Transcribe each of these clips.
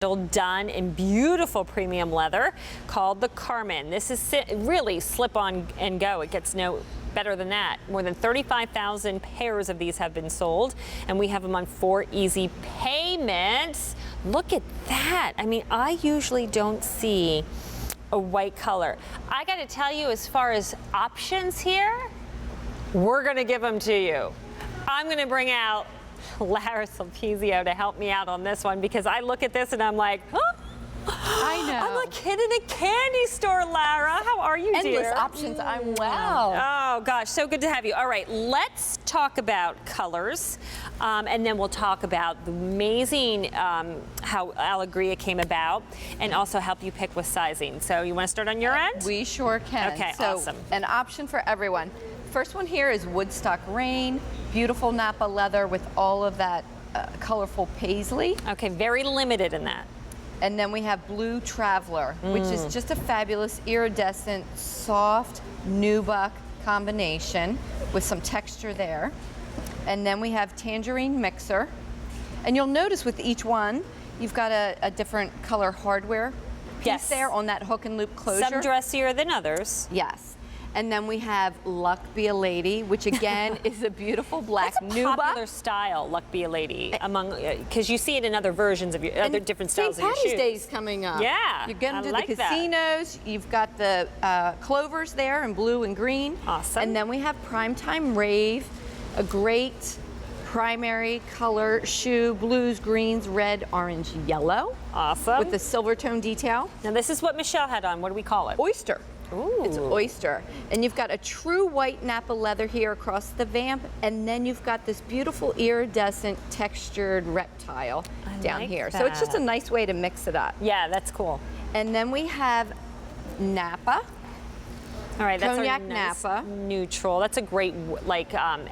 done in beautiful premium leather called the Karmen. This is really slip on and go. It gets no better than that. More than 35,000 pairs of these have been sold, and we have them on 4 easy payments. Look at that. I mean, I usually don't see a white color. I got to tell you, as far as options here, we're going to give them to you. I'm going to bring out Lara Sulpizio to help me out on this one, because I look at this and I'm like, huh? I know. I'm a kid in a candy store, Lara. How are you, dear? Endless options. I'm well. Oh, gosh, so good to have you. All right, let's talk about colors, and then we'll talk about the amazing how Alegria came about, and also help you pick with sizing. So you want to start on your end? We sure can. Okay, so, awesome. An option for everyone. First one here is Woodstock Rain, beautiful Napa leather with all of that colorful paisley. Okay, very limited in that. And then we have Blue Traveler, which is just a fabulous iridescent, soft nubuck combination with some texture there. And then we have Tangerine Mixer. And you'll notice with each one, you've got a different color hardware piece there on that hook and loop closure. Some dressier than others. Yes. And then we have Luck Be a Lady, which again is a beautiful black nubuck. Popular style, Luck Be a Lady, among because you see it in other versions of your other different styles of your shoes. St. Patty's Day's coming up. Yeah, you're going to like the casinos. You've got the clovers there in blue and green. Awesome. And then we have Primetime Rave, a great primary color shoe, blues, greens, red, orange, yellow. Awesome. With the silver tone detail. Now this is what Michelle had on. What do we call it? Oyster. Ooh. It's oyster. And you've got a true white Napa leather here across the vamp, and then you've got this beautiful iridescent textured reptile down here. So it's just a nice way to mix it up. Yeah, that's cool. And then we have Napa. All right, that's Cognac our nice Napa. Neutral. That's a great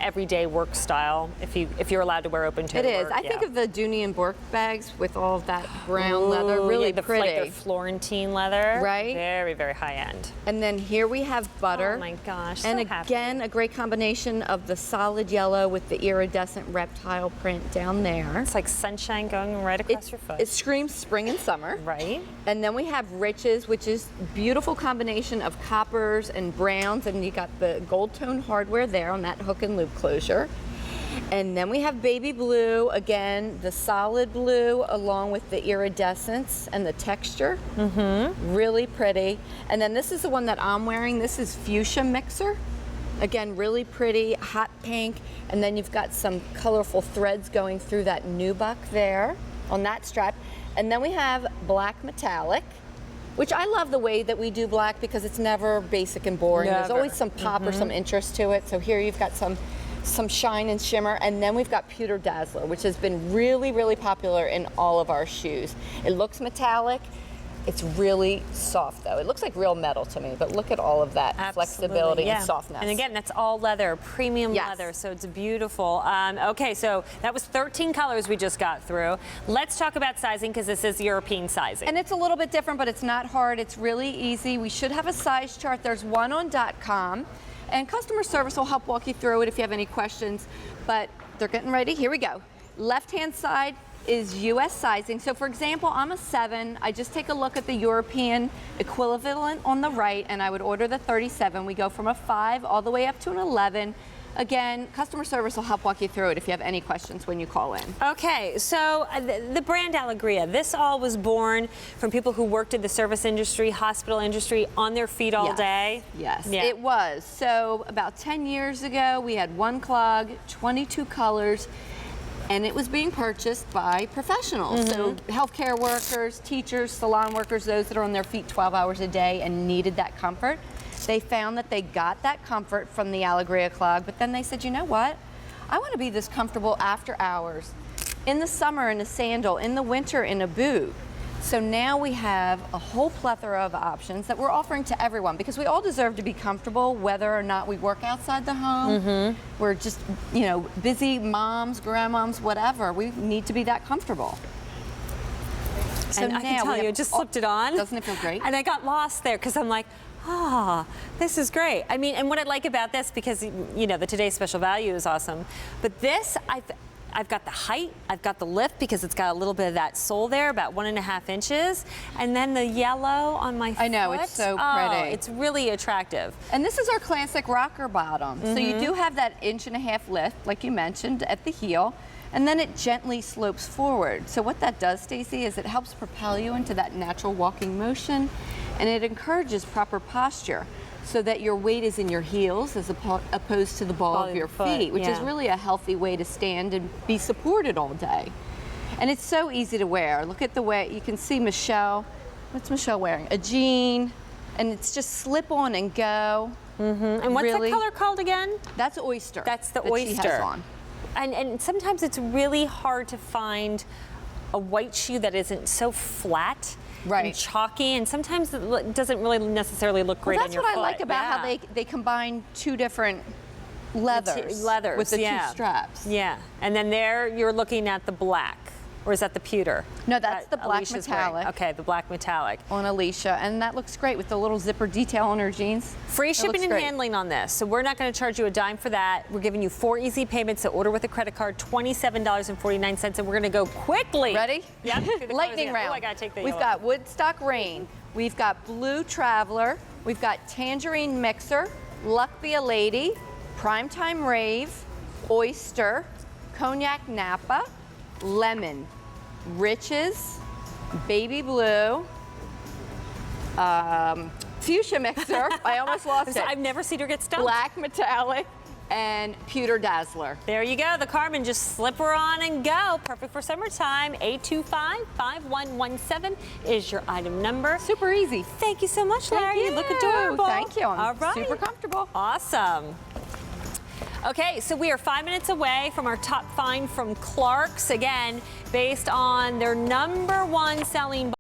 everyday work style if you're allowed to wear open toe. It is. I think of the Dooney and Bourke bags with all of that brown leather, really pretty. Like the Florentine leather. Right. Very, very high end. And then here we have Butter. Oh my gosh, and so again, happy. a great combination of the solid yellow with the iridescent reptile print down there. It's like sunshine going right across your foot. It screams spring and summer. Right. And then we have Riches, which is beautiful combination of coppers and browns, and you got the gold tone hardware there on that hook and loop closure. And then we have Baby Blue, again, the solid blue along with the iridescence and the texture. Really pretty. And then this is the one that I'm wearing. This is Fuchsia Mixer. Again, really pretty, hot pink. And then you've got some colorful threads going through that nubuck there on that strap. And then we have Black Metallic, which I love the way that we do black because it's never basic and boring. Never. There's always some pop or some interest to it. So here you've got some shine and shimmer, and then we've got Pewter Dazzler, which has been really, really popular in all of our shoes. It looks metallic. It's really soft though. It looks like real metal to me, but look at all of that flexibility and softness. And again, that's all leather, premium leather, so it's beautiful. Okay, so that was 13 colors we just got through. Let's talk about sizing, because this is European sizing. And it's a little bit different, but it's not hard. It's really easy. We should have a size chart. There's one on .com, and customer service will help walk you through it if you have any questions, but they're getting ready. Here we go. Left-hand side is US sizing. So for example, I'm a 7. I just take a look at the European equivalent on the right, and I would order the 37. We go from a 5 all the way up to an 11. Again, customer service will help walk you through it if you have any questions when you call in. Okay, so the brand Alegria, this all was born from people who worked in the service industry, hospital industry, on their feet all day? Yes, yeah. It was. So about 10 years ago, we had one clog, 22 colors, and it was being purchased by professionals. So healthcare workers, teachers, salon workers, those that are on their feet 12 hours a day and needed that comfort. They found that they got that comfort from the Alegria clog, but then they said, you know what? I want to be this comfortable after hours, in the summer in a sandal, in the winter in a boot. So now we have a whole plethora of options that we're offering to everyone, because we all deserve to be comfortable whether or not we work outside the home. We're just, busy moms, grandmoms, whatever. We need to be that comfortable. So and I can tell you, I just slipped it on. Doesn't it feel great? And I got lost there because I'm like, this is great. I mean, and what I like about this, because, the Today's Special Value is awesome, but this, I've got the height, I've got the lift because it's got a little bit of that sole there, about 1.5 inches. And then the yellow on my foot. I know, it's so Oh, pretty. it's really attractive. And this is our classic rocker bottom. So you do have that 1.5 inch lift, like you mentioned, at the heel, and then it gently slopes forward. So what that does, Stacey, is it helps propel you into that natural walking motion, and it encourages proper posture so that your weight is in your heels as opposed to the ball of your feet, which is really a healthy way to stand and be supported all day. And it's so easy to wear. Look at the way, you can see Michelle, what's Michelle wearing? A jean, and it's just slip on and go. And what's that color called again? That's oyster. That's the that oyster. She has on. And sometimes it's really hard to find a white shoe that isn't so flat and chalky, and sometimes it doesn't really necessarily look great on your foot. That's what I like about how they combine two different leathers with the two straps. Yeah, and then there you're looking at the black. Or is that the pewter? No, that's the black Alicia's metallic. wearing. Okay, the black metallic. On Alicia, and that looks great with the little zipper detail on her jeans. Free shipping and handling on this, so we're not going to charge you a dime for that. We're giving you 4 easy payments to order with a credit card, $27.49, and we're going to go quickly. Ready? Yep. Lightning round. Oh, I got to take the We've got Woodstock Rain. We've got Blue Traveler. We've got Tangerine Mixer, Luck Be a Lady, Primetime Rave, Oyster, Cognac Napa, Lemon, Riches, Baby Blue, Fuchsia Mixer, I almost lost it. I've never seen her get stumped. Black Metallic, and Pewter Dazzler. There you go, the Carmen, just slip her on and go. Perfect for summertime. 825-5117 is your item number. Super easy. Thank you so much, Larry. Thank you. You look adorable. Thank you. I'm All right. super comfortable. Awesome. Okay, so we are 5 minutes away from our top find from Clark's, again, based on their #1 selling